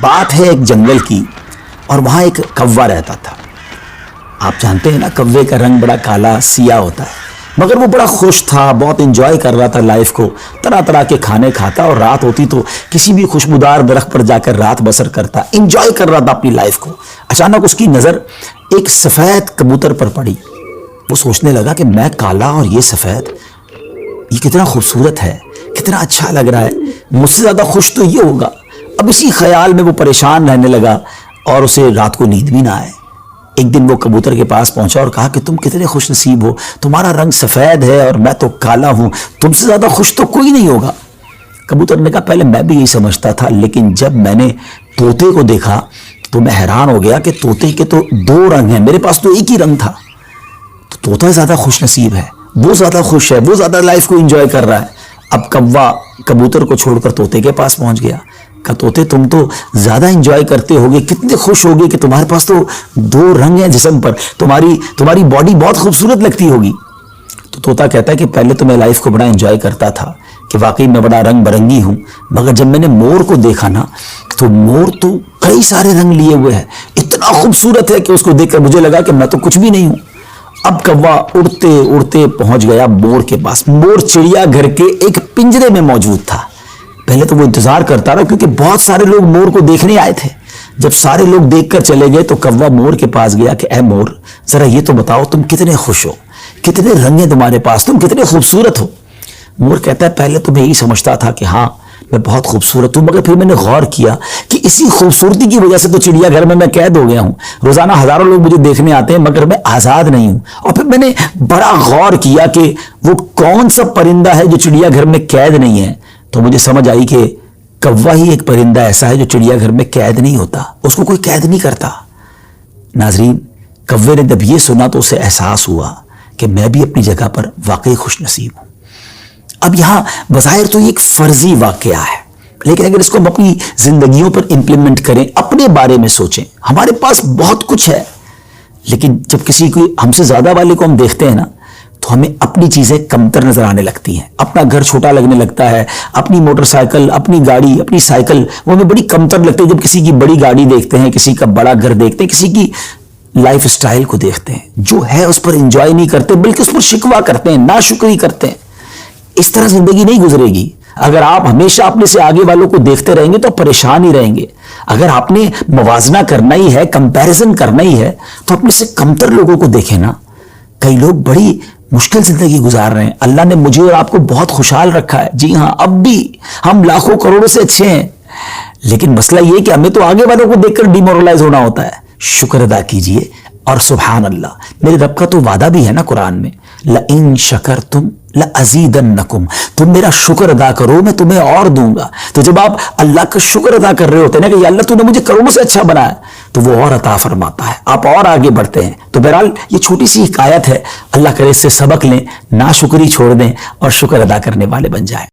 بات ہے ایک جنگل کی اور وہاں ایک کوا رہتا تھا۔ آپ جانتے ہیں نا، کوے کا رنگ بڑا کالا سیاہ ہوتا ہے، مگر وہ بڑا خوش تھا، بہت انجوائے کر رہا تھا لائف کو، طرح طرح کے کھانے کھاتا اور رات ہوتی تو کسی بھی خوشبودار درخت پر جا کر رات بسر کرتا، انجوائے کر رہا تھا اپنی لائف کو۔ اچانک اس کی نظر ایک سفید کبوتر پر پڑی۔ وہ سوچنے لگا کہ میں کالا اور یہ سفید، یہ کتنا خوبصورت ہے، کتنا اچھا لگ رہا ہے، مجھ سے زیادہ خوش تو یہ ہوگا۔ اب اسی خیال میں وہ پریشان رہنے لگا اور اسے رات کو نیند بھی نہ آئے۔ ایک دن وہ کبوتر کے پاس پہنچا اور کہا کہ تم کتنے خوش نصیب ہو، تمہارا رنگ سفید ہے اور میں تو کالا ہوں، تم سے زیادہ خوش تو کوئی نہیں ہوگا۔ کبوتر نے کہا پہلے میں بھی یہی سمجھتا تھا، لیکن جب میں نے طوطے کو دیکھا تو میں حیران ہو گیا کہ طوطے کے تو دو رنگ ہیں، میرے پاس تو ایک ہی رنگ تھا۔ تو طوطا زیادہ خوش نصیب ہے، وہ زیادہ خوش ہے، وہ زیادہ لائف کو انجوائے کر رہا ہے۔ اب کوا کبوتر کو چھوڑ کر طوطے کے پاس پہنچ گیا۔ کہا طوطے تم تو زیادہ انجوائے کرتے ہوگے، کتنے خوش ہوگے کہ تمہارے پاس تو دو رنگ ہیں جسم پر، تمہاری باڈی بہت خوبصورت لگتی ہوگی۔ تو طوطا کہتا ہے کہ پہلے تو میں لائف کو بڑا انجوائے کرتا تھا کہ واقعی میں بڑا رنگ برنگی ہوں، مگر جب میں نے مور کو دیکھا نا تو مور تو کئی سارے رنگ لیے ہوئے ہے، اتنا خوبصورت ہے کہ اس کو دیکھ کر مجھے لگا کہ میں تو کچھ بھی نہیں ہوں۔ اب کوا اڑتے اڑتے پہنچ گیا مور کے پاس۔ مور چڑیا گھر کے ایک پنجرے میں موجود تھا۔ پہلے تو وہ انتظار کرتا رہا کیونکہ بہت سارے لوگ مور کو دیکھنے آئے تھے۔ جب سارے لوگ دیکھ کر چلے گئے تو کوا مور کے پاس گیا کہ اے مور، ذرا یہ تو بتاؤ تم کتنے خوش ہو، کتنے رنگ ہیں تمہارے پاس، تم کتنے خوبصورت ہو۔ مور کہتا ہے پہلے تو میں یہی سمجھتا تھا کہ ہاں میں بہت خوبصورت ہوں، مگر پھر میں نے غور کیا کہ اسی خوبصورتی کی وجہ سے تو چڑیا گھر میں قید ہو گیا ہوں، روزانہ ہزاروں لوگ مجھے دیکھنے آتے ہیں مگر میں آزاد نہیں ہوں۔ اور پھر میں نے بڑا غور کیا کہ وہ کون سا پرندہ ہے جو چڑیا گھر میں قید نہیں ہے، تو مجھے سمجھ آئی کہ کوا ہی ایک پرندہ ایسا ہے جو چڑیا گھر میں قید نہیں ہوتا، اس کو کوئی قید نہیں کرتا۔ ناظرین، کوے نے جب یہ سنا تو اسے احساس ہوا کہ میں بھی اپنی جگہ پر واقعی خوش نصیب ہوں۔ اب یہاں بظاہر تو یہ ایک فرضی واقعہ ہے، لیکن اگر اس کو ہم اپنی زندگیوں پر امپلیمنٹ کریں، اپنے بارے میں سوچیں، ہمارے پاس بہت کچھ ہے، لیکن جب کسی کو ہم سے زیادہ والے کو ہم دیکھتے ہیں نا تو ہمیں اپنی چیزیں کمتر نظر آنے لگتی ہیں، اپنا گھر چھوٹا لگنے لگتا ہے، اپنی موٹر سائیکل، اپنی گاڑی، اپنی سائیکل وہ ہمیں بڑی کمتر لگتی ہے جب کسی کی بڑی گاڑی دیکھتے ہیں، کسی کا بڑا گھر دیکھتے ہیں، کسی کی لائف سٹائل کو دیکھتے ہیں، جو ہے اس پر انجوائے نہیں کرتے بلکہ اس پر شکوہ کرتے ہیں، ناشکری کرتے ہیں۔ اس طرح زندگی نہیں گزرے گی۔ اگر آپ ہمیشہ اپنے سے آگے والوں کو دیکھتے رہیں گے تو پریشان ہی رہیں گے۔ اگر آپ نے موازنہ کرنا ہی ہے، کمپیریزن کرنا ہی ہے، تو اپنے سے کمتر لوگوں کو دیکھیں نا۔ کئی لوگ بڑی مشکل زندگی گزار رہے ہیں، اللہ نے مجھے اور آپ کو بہت خوشحال رکھا ہے، جی ہاں اب بھی ہم لاکھوں کروڑوں سے اچھے ہیں، لیکن مسئلہ یہ کہ ہمیں تو آگے والوں کو دیکھ کر ڈیمورلائز ہونا ہوتا ہے۔ شکر ادا کیجئے اور سبحان اللہ، میرے رب کا تو وعدہ بھی ہے نا قرآن میں، لَإِن شَكَرْتُمْ لَأَزِيدَنَّكُمْ، تم میرا شکر ادا کرو میں تمہیں اور دوں گا۔ تو جب آپ اللہ کا شکر ادا کر رہے ہوتے ہیں نا کہ یا اللہ تو نے مجھے کروڑوں سے اچھا بنایا، تو وہ اور عطا فرماتا ہے، آپ اور آگے بڑھتے ہیں۔ تو بہرحال یہ چھوٹی سی حکایت ہے، اللہ کرے اس سے سبق لیں، ناشکری چھوڑ دیں اور شکر ادا کرنے والے بن جائیں۔